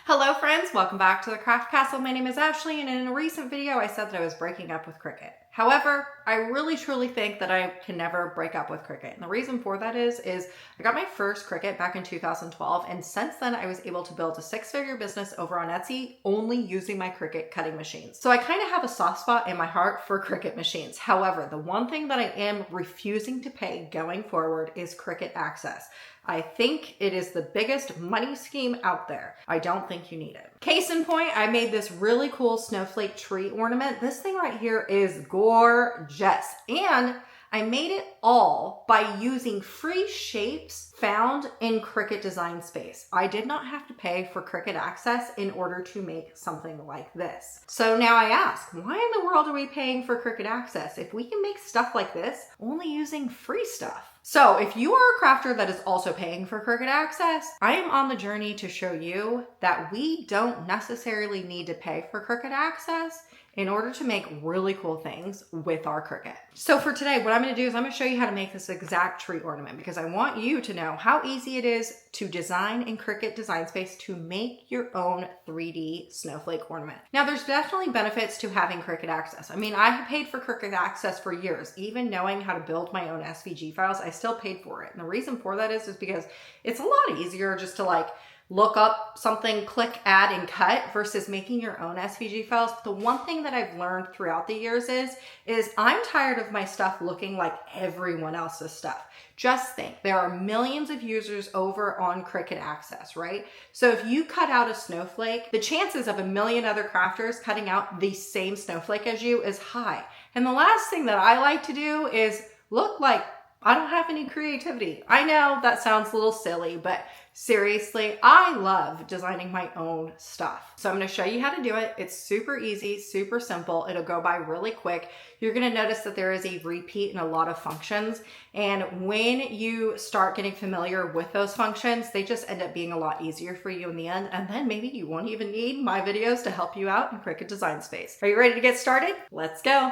Hello friends, welcome back to the Craft Castle. My name is Ashley, and in a recent video I said that I was breaking up with Cricut. However, I really truly think that I can never break up with Cricut. And the reason for that is I got my first Cricut back in 2012, and since then I was able to build a six-figure business over on Etsy only using my Cricut cutting machines. So I kind of have a soft spot in my heart for Cricut machines. However, the one thing that I am refusing to pay going forward is Cricut Access. I think it is the biggest money scheme out there. I don't think you need it. Case in point, I made this really cool snowflake tree ornament. This thing right here is gorgeous. And I made it all by using free shapes found in Cricut Design Space. I did not have to pay for Cricut Access in order to make something like this. So now I ask, why in the world are we paying for Cricut Access if we can make stuff like this only using free stuff? So if you are a crafter that is also paying for Cricut Access, I am on the journey to show you that we don't necessarily need to pay for Cricut Access in order to make really cool things with our Cricut. So for today, what I'm gonna do is I'm gonna show you how to make this exact tree ornament because I want you to know how easy it is to design in Cricut Design Space to make your own 3D snowflake ornament. Now there's definitely benefits to having Cricut Access. I mean, I have paid for Cricut Access for years. Even knowing how to build my own SVG files, I still paid for it. And the reason for that is because it's a lot easier just to look up something, click, add, and cut versus making your own SVG files. But the one thing that I've learned throughout the years is I'm tired of my stuff looking like everyone else's stuff. Just think, there are millions of users over on Cricut Access, right? So if you cut out a snowflake, the chances of a million other crafters cutting out the same snowflake as you is high. And the last thing that I like to do is look like I don't have any creativity. I know that sounds a little silly, but seriously, I love designing my own stuff. So I'm gonna show you how to do it. It's super easy, super simple. It'll go by really quick. You're gonna notice that there is a repeat in a lot of functions. And when you start getting familiar with those functions, they just end up being a lot easier for you in the end. And then maybe you won't even need my videos to help you out in Cricut Design Space. Are you ready to get started? Let's go.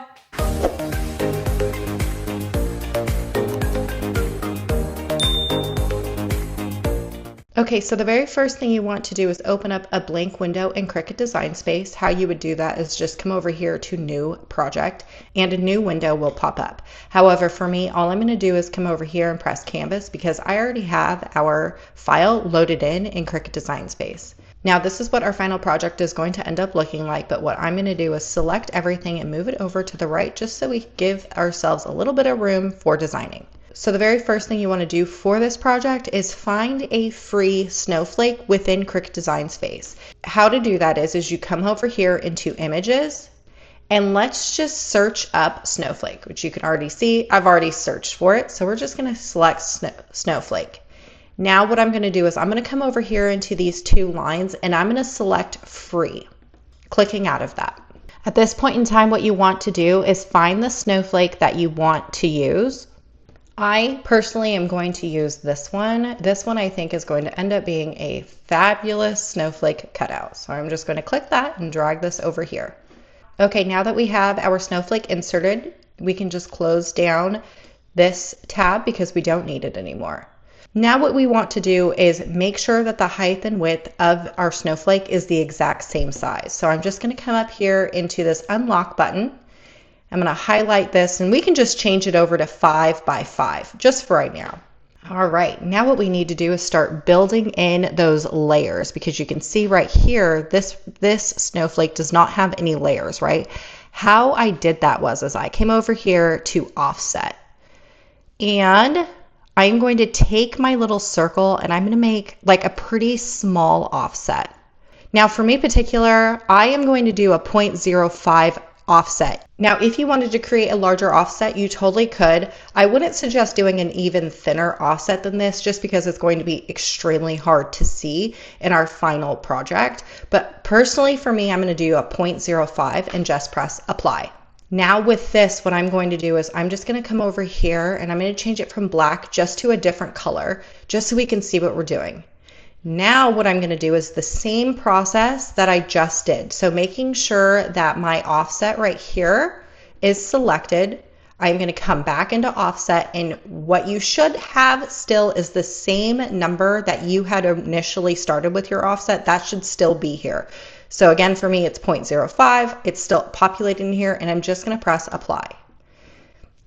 Okay, so the very first thing you want to do is open up a blank window in Cricut Design Space. How you would do that is just come over here to New Project, and a new window will pop up. However, for me, all I'm going to do is come over here and press Canvas because I already have our file loaded in Cricut Design Space. Now, this is what our final project is going to end up looking like, but what I'm going to do is select everything and move it over to the right just so we give ourselves a little bit of room for designing. So the very first thing you want to do for this project is find a free snowflake within Cricut Design Space. How to do that is you come over here into Images, and let's just search up snowflake, which you can already see. I've already searched for it, so we're just going to select snowflake. Now what I'm going to do is I'm going to come over here into these two lines, and I'm going to select free, clicking out of that. At this point in time, what you want to do is find the snowflake that you want to use. I personally am going to use this one. This one I think is going to end up being a fabulous snowflake cutout. So I'm just going to click that and drag this over here. Okay, now that we have our snowflake inserted, we can just close down this tab because we don't need it anymore. Now what we want to do is make sure that the height and width of our snowflake is the exact same size. So I'm just going to come up here into this unlock button. I'm going to highlight this, and we can just change it over to 5 by 5 just for right now. All right, now what we need to do is start building in those layers because you can see right here, this snowflake does not have any layers, right? How I did that was I came over here to offset, and I'm going to take my little circle and I'm going to make like a pretty small offset. Now for me particular, I am going to do a 0.05 offset. Now, if you wanted to create a larger offset, you totally could. I wouldn't suggest doing an even thinner offset than this just because it's going to be extremely hard to see in our final project. But personally for me, I'm going to do a 0.05 and just press apply. Now with this, what I'm going to do is I'm just going to come over here and I'm going to change it from black just to a different color just so we can see what we're doing. Now what I'm going to do is the same process that I just did. So making sure that my offset right here is selected. I'm going to come back into offset, and what you should have still is the same number that you had initially started with your offset. That should still be here. So again, for me, it's 0.05. It's still populating here, and I'm just going to press apply.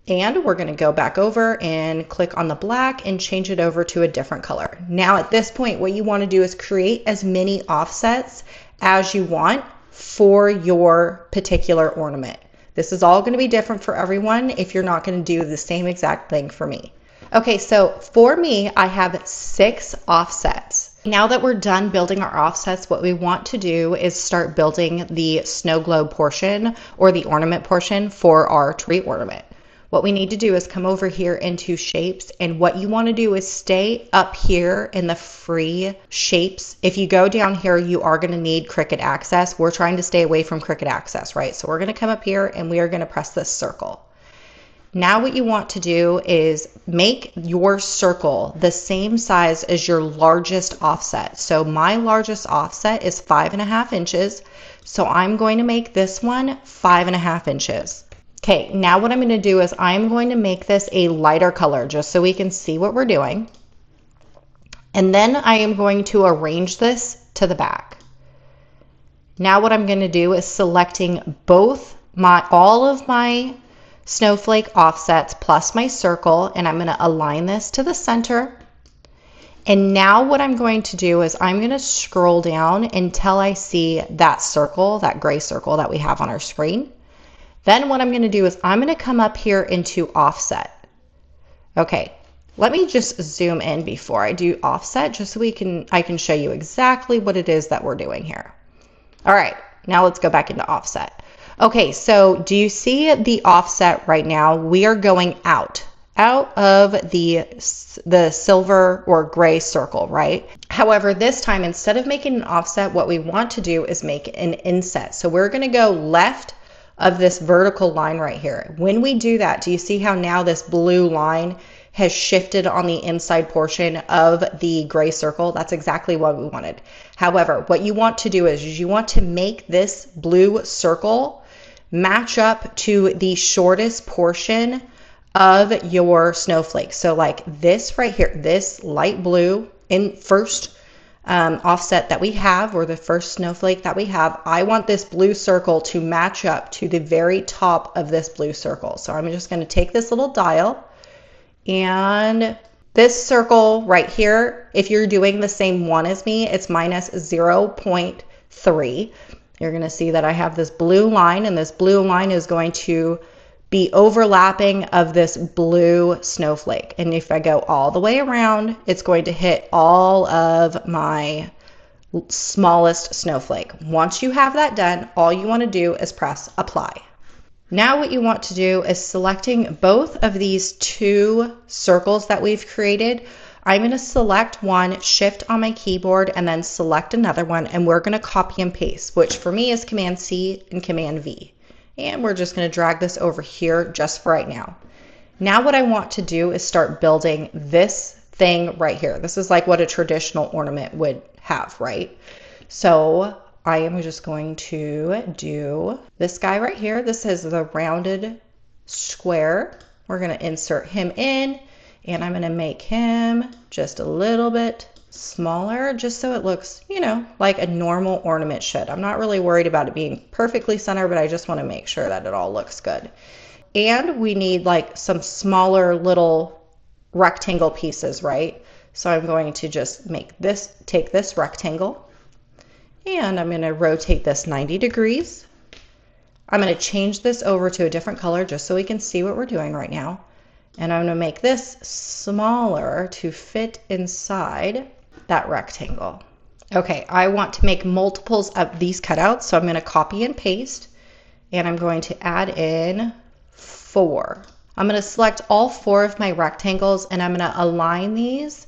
And we're going to go back over and click on the black and change it over to a different color. Now at this point, what you want to do is create as many offsets as you want for your particular ornament. This is all going to be different for everyone if you're not going to do the same exact thing for me. Okay, so for me, I have 6 offsets. Now that we're done building our offsets, what we want to do is start building the snow globe portion or the ornament portion for our tree ornament. What we need to do is come over here into shapes, and what you want to do is stay up here in the free shapes. If you go down here, you are going to need Cricut Access. We're trying to stay away from Cricut Access, right? So we're going to come up here and we are going to press this circle. Now what you want to do is make your circle the same size as your largest offset. So my largest offset is 5.5 inches. So I'm going to make this one 5.5 inches. Okay, now what I'm going to do is I'm going to make this a lighter color just so we can see what we're doing. And then I am going to arrange this to the back. Now what I'm going to do is selecting all of my snowflake offsets plus my circle, and I'm going to align this to the center. And now what I'm going to do is I'm going to scroll down until I see that circle, that gray circle that we have on our screen. Then what I'm going to do is I'm going to come up here into offset. Okay, let me just zoom in before I do offset just so I can show you exactly what it is that we're doing here. All right, now let's go back into offset. Okay, so do you see the offset right now? We are going out of the silver or gray circle, right? However, this time, instead of making an offset, what we want to do is make an inset. So we're going to go left of this vertical line right here. When we do that, do you see how now this blue line has shifted on the inside portion of the gray circle? That's exactly what we wanted. However, what you want to do is you want to make this blue circle match up to the shortest portion of your snowflake. So like this right here, this light blue in first offset that we have, or the first snowflake that we have, I want this blue circle to match up to the very top of this blue circle. So I'm just going to take this little dial, and this circle right here, if you're doing the same one as me, it's minus 0.3. You're going to see that I have this blue line, and this blue line is going to be overlapping of this blue snowflake. And if I go all the way around, it's going to hit all of my smallest snowflake. Once you have that done, all you want to do is press apply. Now what you want to do is selecting both of these 2 circles that we've created. I'm going to select one, shift on my keyboard, and then select another one, and we're going to copy and paste, which for me is Command C and Command V. And we're just going to drag this over here just for right now. Now what I want to do is start building this thing right here. This is like what a traditional ornament would have, right? So I am just going to do this guy right here. This is the rounded square. We're going to insert him in, and I'm going to make him just a little bit smaller just so it looks, you know, like a normal ornament should. I'm not really worried about it being perfectly centered, but I just want to make sure that it all looks good. And we need like some smaller little rectangle pieces, right? So I'm going to just take this rectangle, and I'm going to rotate this 90 degrees. I'm going to change this over to a different color just so we can see what we're doing right now. And I'm going to make this smaller to fit inside that rectangle. Okay, I want to make multiples of these cutouts, so I'm going to copy and paste, and I'm going to add in 4. I'm going to select all 4 of my rectangles, and I'm going to align these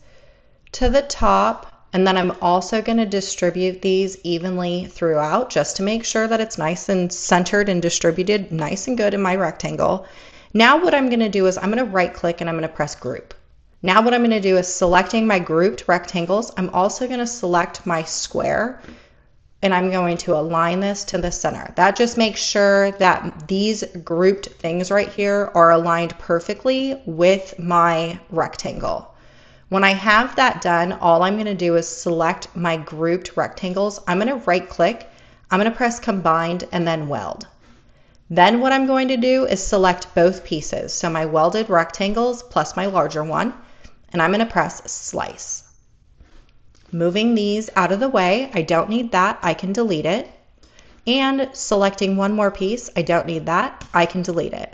to the top, and then I'm also going to distribute these evenly throughout just to make sure that it's nice and centered and distributed nice and good in my rectangle. Now what I'm going to do is I'm going to right click and I'm going to press group. Now what I'm going to do is selecting my grouped rectangles, I'm also going to select my square, and I'm going to align this to the center. That just makes sure that these grouped things right here are aligned perfectly with my rectangle. When I have that done, all I'm going to do is select my grouped rectangles. I'm going to right click, I'm going to press combined and then weld. Then what I'm going to do is select both pieces. So my welded rectangles plus my larger one, and I'm going to press slice. Moving these out of the way, I don't need that, I can delete it. And selecting one more piece, I don't need that, I can delete it.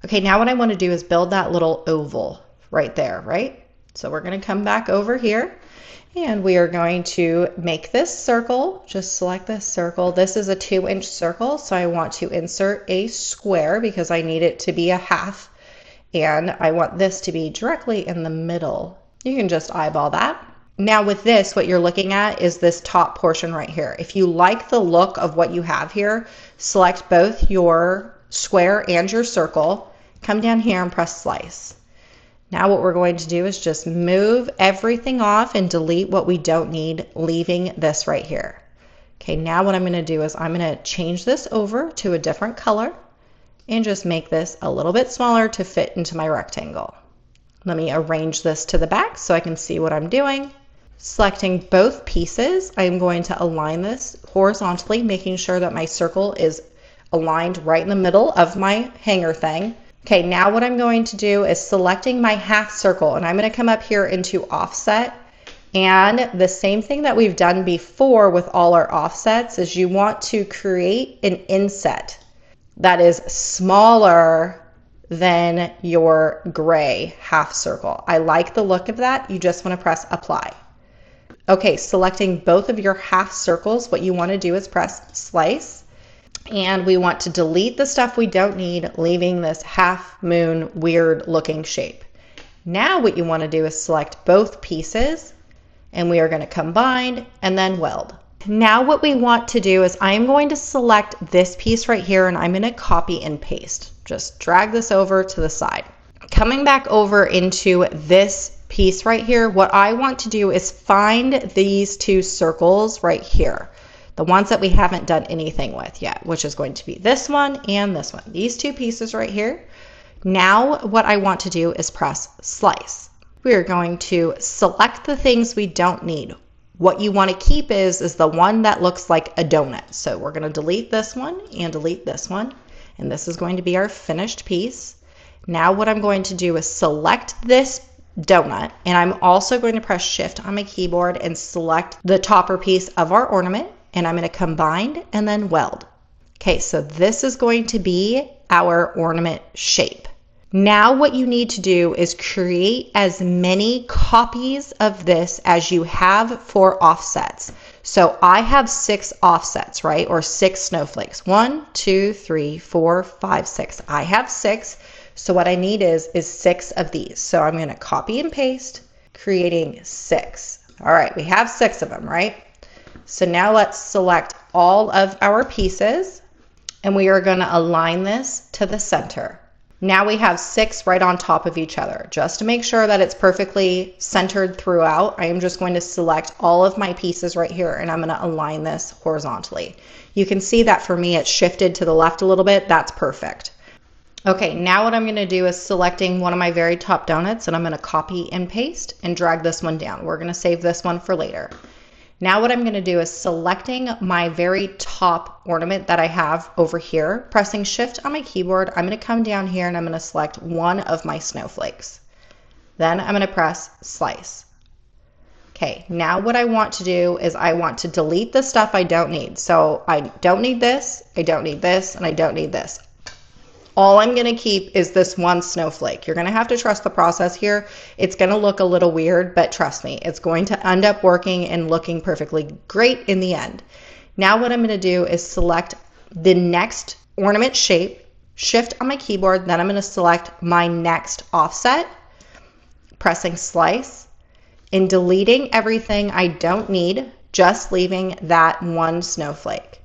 Okay, now what I want to do is build that little oval right there, right? So we're going to come back over here and we are going to make this circle. Just select this circle. This is a 2-inch circle, so I want to insert a square because I need it to be a half. And I want this to be directly in the middle. You can just eyeball that. Now with this, what you're looking at is this top portion right here. If you like the look of what you have here, select both your square and your circle, come down here and press slice. Now what we're going to do is just move everything off and delete what we don't need, leaving this right here. Okay, now what I'm going to do is I'm going to change this over to a different color and just make this a little bit smaller to fit into my rectangle. Let me arrange this to the back so I can see what I'm doing. Selecting both pieces, I'm going to align this horizontally, making sure that my circle is aligned right in the middle of my hanger thing. Okay, now what I'm going to do is selecting my half circle, and I'm going to come up here into offset. And the same thing that we've done before with all our offsets is you want to create an inset that is smaller than your gray half circle. I like the look of that. You just want to press apply. Okay, selecting both of your half circles, what you want to do is press slice. And we want to delete the stuff we don't need, leaving this half moon weird looking shape. Now what you want to do is select both pieces and we are going to combine and then weld. Now what we want to do is I'm going to select this piece right here and I'm going to copy and paste. Just drag this over to the side. Coming back over into this piece right here, what I want to do is find these two circles right here. The ones that we haven't done anything with yet, which is going to be this one and this one. These two pieces right here. Now what I want to do is press slice. We are going to select the things we don't need. What you want to keep is the one that looks like a donut. So we're going to delete this one and delete this one. And this is going to be our finished piece. Now what I'm going to do is select this donut, and I'm also going to press shift on my keyboard and select the topper piece of our ornament. And I'm going to combine and then weld. Okay, so this is going to be our ornament shape. Now what you need to do is create as many copies of this as you have for offsets. So I have 6 offsets, right? Or 6 snowflakes. 1, 2, 3, 4, 5, 6. I have 6. So what I need is 6 of these. So I'm going to copy and paste, creating 6. All right, we have 6 of them, right? So now let's select all of our pieces and we are going to align this to the center. Now we have 6 right on top of each other. Just to make sure that it's perfectly centered throughout, I am just going to select all of my pieces right here and I'm going to align this horizontally. You can see that for me it's shifted to the left a little bit. That's perfect. Okay, now what I'm going to do is selecting one of my very top donuts and I'm going to copy and paste and drag this one down. We're going to save this one for later. Now what I'm going to do is selecting my very top ornament that I have over here, pressing shift on my keyboard, I'm going to come down here and I'm going to select one of my snowflakes. Then I'm going to press slice. Okay, now what I want to do is I want to delete the stuff I don't need. So I don't need this, I don't need this, and I don't need this. All I'm going to keep is this one snowflake. You're going to have to trust the process here. It's going to look a little weird, but trust me, it's going to end up working and looking perfectly great in the end. Now what I'm going to do is select the next ornament shape, shift on my keyboard, then I'm going to select my next offset, pressing slice, and deleting everything I don't need, just leaving that one snowflake.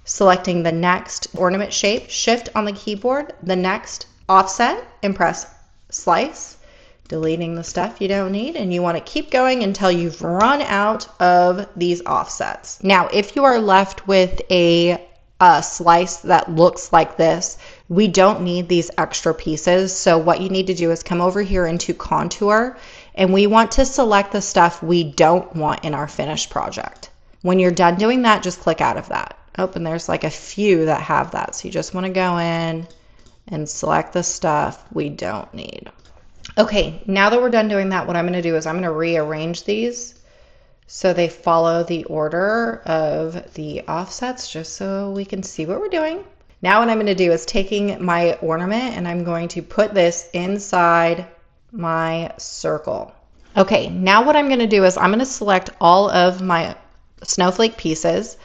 Selecting the next ornament shape, shift on the keyboard, the next offset, and press slice, deleting the stuff you don't need, and you want to keep going until you've run out of these offsets. Now, if you are left with a slice that looks like this, we don't need these extra pieces. So what you need to do is come over here into contour, and we want to select the stuff we don't want in our finished project. When you're done doing that, just click out of that. Oh, and there's like a few that have that. So you just want to go in and select the stuff we don't need. Okay, now that we're done doing that, what I'm going to do is I'm going to rearrange these so they follow the order of the offsets, just so we can see what we're doing. Now what I'm going to do is taking my ornament and I'm going to put this inside my circle. Okay, now what I'm going to do is I'm going to select all of my snowflake pieces,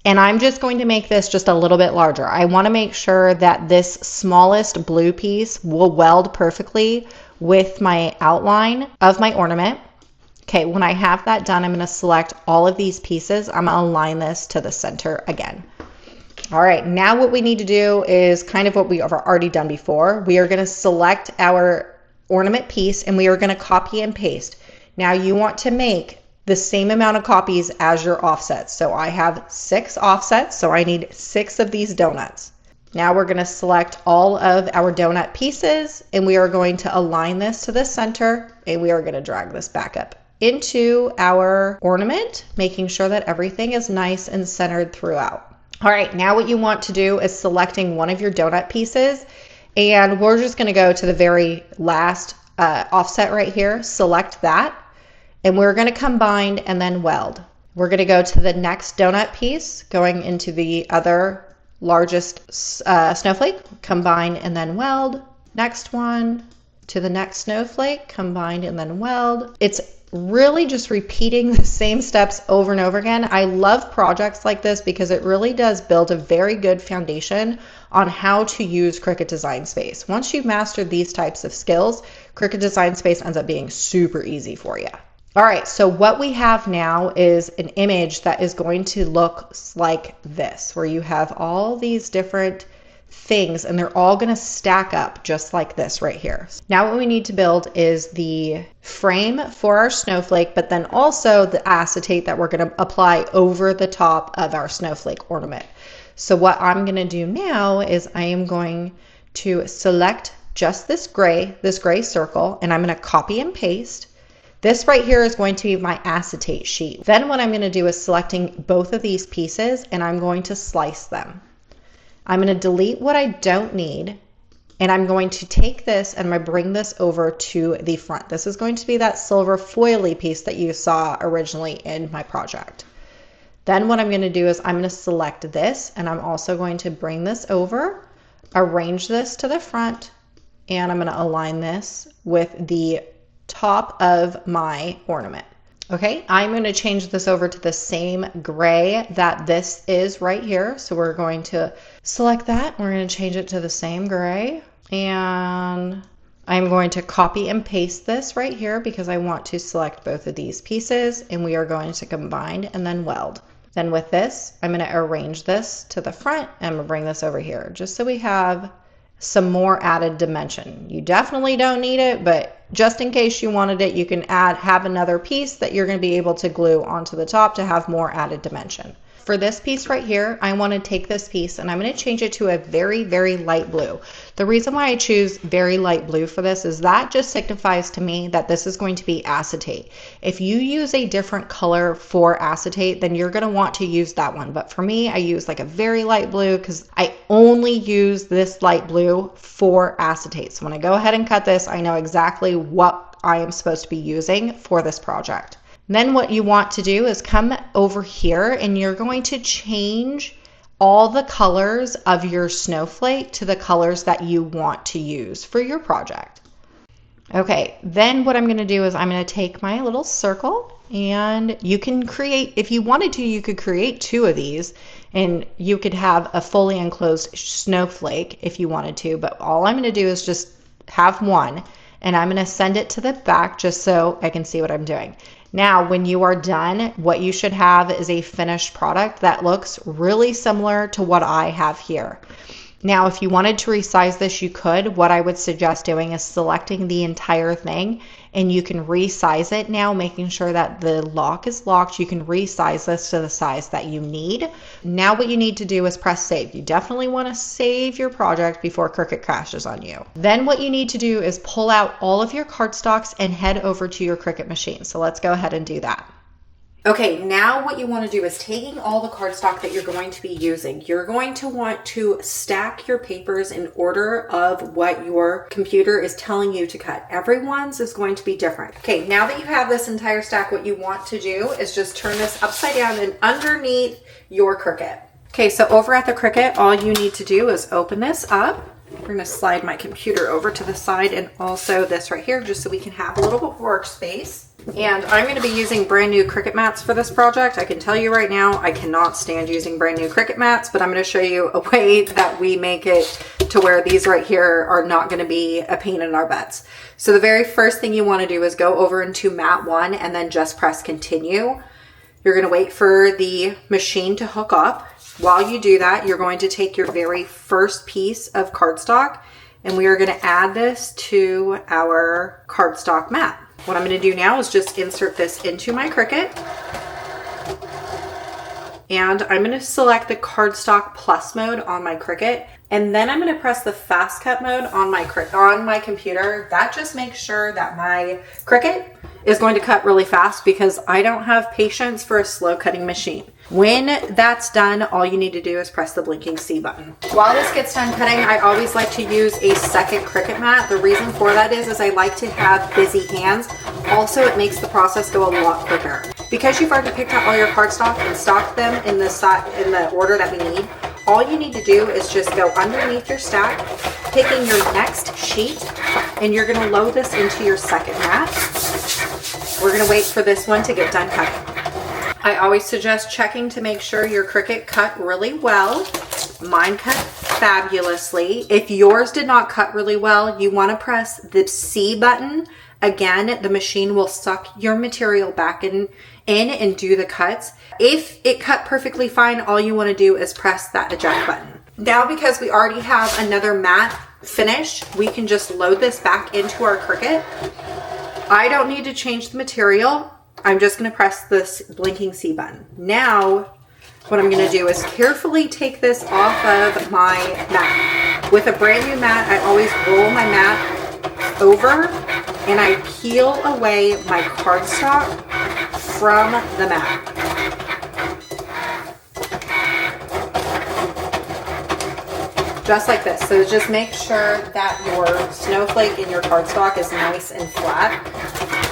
and I'm just going to make this just a little bit larger. I want to make sure that this smallest blue piece will weld perfectly with my outline of my ornament. Okay, when I have that done, I'm going to select all of these pieces. I'm going to align this to the center again. All right, now what we need to do is kind of what we have already done before. We are going to select our ornament piece and we are going to copy and paste. Now you want to make the same amount of copies as your offsets. So I have 6 offsets, so I need 6 of these donuts. Now we're going to select all of our donut pieces and we are going to align this to the center, and we are going to drag this back up into our ornament, making sure that everything is nice and centered throughout. All right, now what you want to do is selecting one of your donut pieces, and we're just going to go to the very last offset right here, select that. And we're going to combine and then weld. We're going to go to the next donut piece, going into the other largest snowflake, combine and then weld. Next one to the next snowflake, combine and then weld. It's really just repeating the same steps over and over again. I love projects like this because it really does build a very good foundation on how to use Cricut Design Space. Once you've mastered these types of skills, Cricut Design Space ends up being super easy for you. All right, so what we have now is an image that is going to look like this, where you have all these different things and they're all going to stack up just like this right here. Now what we need to build is the frame for our snowflake, but then also the acetate that we're going to apply over the top of our snowflake ornament. So what I'm going to do now is I am going to select just this gray circle, and I'm going to copy and paste. This right here is going to be my acetate sheet. Then what I'm going to do is selecting both of these pieces and I'm going to slice them. I'm going to delete what I don't need, and I'm going to take this and I'm going to bring this over to the front. This is going to be that silver foily piece that you saw originally in my project. Then what I'm going to do is I'm going to select this, and I'm also going to bring this over, arrange this to the front, and I'm going to align this with the top of my ornament. Okay, I'm going to change this over to the same gray that this is right here. So we're going to select that. We're going to change it to the same gray, and I'm going to copy and paste this right here because I want to select both of these pieces, and we are going to combine and then weld. Then with this, I'm going to arrange this to the front, and I'm going to bring this over here just so we have some more added dimension. You definitely don't need it, but just in case you wanted it, you can have another piece that you're going to be able to glue onto the top to have more added dimension. For this piece right here, I want to take this piece and I'm going to change it to a very, very light blue. The reason why I choose very light blue for this is that just signifies to me that this is going to be acetate. If you use a different color for acetate, then you're going to want to use that one. But for me, I use like a very light blue because I only use this light blue for acetate. So when I go ahead and cut this, I know exactly what I am supposed to be using for this project. Then what you want to do is come over here and you're going to change all the colors of your snowflake to the colors that you want to use for your project. Okay, then what I'm going to do is I'm going to take my little circle, and you can create, if you wanted to, you could create 2 of these and you could have a fully enclosed snowflake if you wanted to, but all I'm going to do is just have one, and I'm going to send it to the back just so I can see what I'm doing. Now, when you are done, what you should have is a finished product that looks really similar to what I have here. Now, if you wanted to resize this, you could. What I would suggest doing is selecting the entire thing, and you can resize it now, making sure that the lock is locked. You can resize this to the size that you need. Now what you need to do is press save. You definitely want to save your project before Cricut crashes on you. Then what you need to do is pull out all of your cardstocks and head over to your Cricut machine. So let's go ahead and do that. Okay, now what you want to do is taking all the cardstock that you're going to be using, you're going to want to stack your papers in order of what your computer is telling you to cut. Everyone's is going to be different. Okay, now that you have this entire stack, what you want to do is just turn this upside down and underneath your Cricut. Okay, so over at the Cricut, all you need to do is open this up. We're going to slide my computer over to the side and also this right here just so we can have a little bit more workspace. And I'm going to be using brand new Cricut mats for this project. I can tell you right now, I cannot stand using brand new Cricut mats, but I'm going to show you a way that we make it to where these right here are not going to be a pain in our butts. So the very first thing you want to do is go over into mat 1 and then just press continue. You're going to wait for the machine to hook up. While you do that, you're going to take your very first piece of cardstock and we are going to add this to our cardstock mat. What I'm going to do now is just insert this into my Cricut. And I'm going to select the cardstock plus mode on my Cricut. And then I'm going to press the fast cut mode on my computer. That just makes sure that my Cricut is going to cut really fast because I don't have patience for a slow cutting machine. When that's done, all you need to do is press the blinking C button. While this gets done cutting, I always like to use a second Cricut mat. The reason for that is I like to have busy hands. Also, it makes the process go a lot quicker. Because you've already picked out all your cardstock and stocked them in the order that we need, all you need to do is just go underneath your stack, picking your next sheet, and you're gonna load this into your second mat. We're gonna wait for this one to get done cutting. I always suggest checking to make sure your Cricut cut really well. Mine cut fabulously. If yours did not cut really well, you wanna press the C button. Again, the machine will suck your material back in and do the cuts. If it cut perfectly fine, all you want to do is press that eject button. Now, because we already have another mat finished, we can just load this back into our Cricut. I don't need to change the material. I'm just going to press this blinking C button. Now, what I'm going to do is carefully take this off of my mat. With a brand new mat, I always roll my mat over and I peel away my cardstock from the mat. Just like this. So just make sure that your snowflake in your cardstock is nice and flat.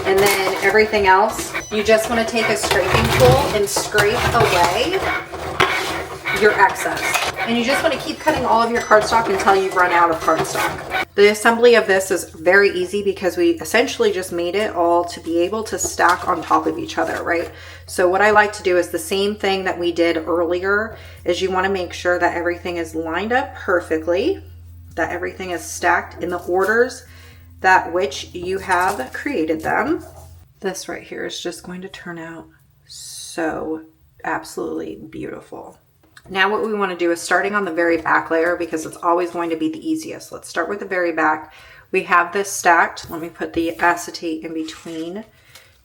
And then everything else, you just want to take a scraping tool and scrape away your excess. And you just want to keep cutting all of your cardstock until you've run out of cardstock. The assembly of this is very easy because we essentially just made it all to be able to stack on top of each other, right? So what I like to do is the same thing that we did earlier, is you want to make sure that everything is lined up perfectly, that everything is stacked in the orders that which you have created them. This right here is just going to turn out so absolutely beautiful. Now what we want to do is starting on the very back layer because it's always going to be the easiest. Let's start with the very back. We have this stacked. Let me put the acetate in between,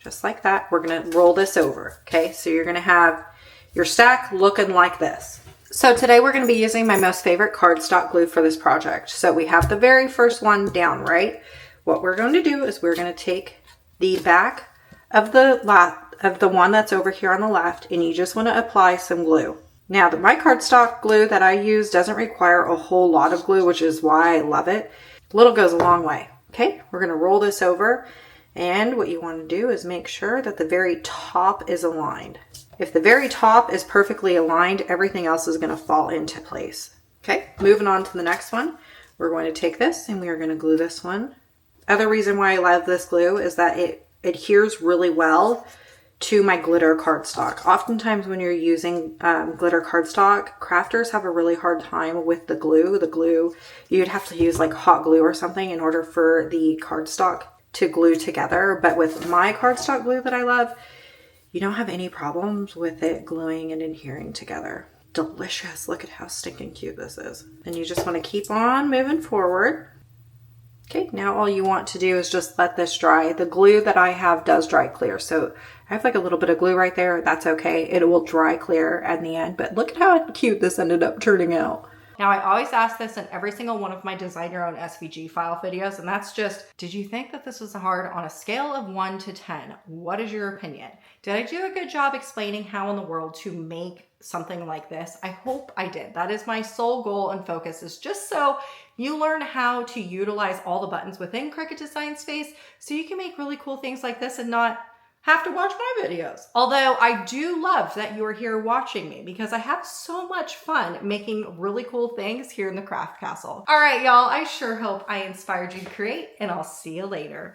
just like that. We're going to roll this over. Okay, so you're going to have your stack looking like this. So today we're going to be using my most favorite cardstock glue for this project. So we have the very first one down, right? What we're going to do is we're going to take the back of the one that's over here on the left, and you just want to apply some glue. Now, my cardstock glue that I use doesn't require a whole lot of glue, which is why I love it. A little goes a long way. Okay, we're going to roll this over, and what you want to do is make sure that the very top is aligned. If the very top is perfectly aligned, everything else is going to fall into place. Okay, moving on to the next one. We're going to take this and we are going to glue this one. Other reason why I love this glue is that it adheres really well to my glitter cardstock. Oftentimes when you're using glitter cardstock, crafters have a really hard time with the glue. The glue, you'd have to use like hot glue or something in order for the cardstock to glue together. But with my cardstock glue that I love, you don't have any problems with it gluing and adhering together. delicious. Look at how stinking cute this is. And you just want to keep on moving forward. Okay, now all you want to do is just let this dry. The glue that I have does dry clear. So I have like a little bit of glue right there. That's okay. It will dry clear at the end. But look at how cute this ended up turning out. Now, I always ask this in every single one of my design your own SVG file videos, and that's just, did you think that this was hard on a scale of 1 to 10? What is your opinion? Did I do a good job explaining how in the world to make something like this? I hope I did. That is my sole goal and focus, is just so you learn how to utilize all the buttons within Cricut Design Space so you can make really cool things like this and not have to watch my videos. Although I do love that you are here watching me because I have so much fun making really cool things here in the Craft Castle. All right, y'all, I sure hope I inspired you to create, and I'll see you later.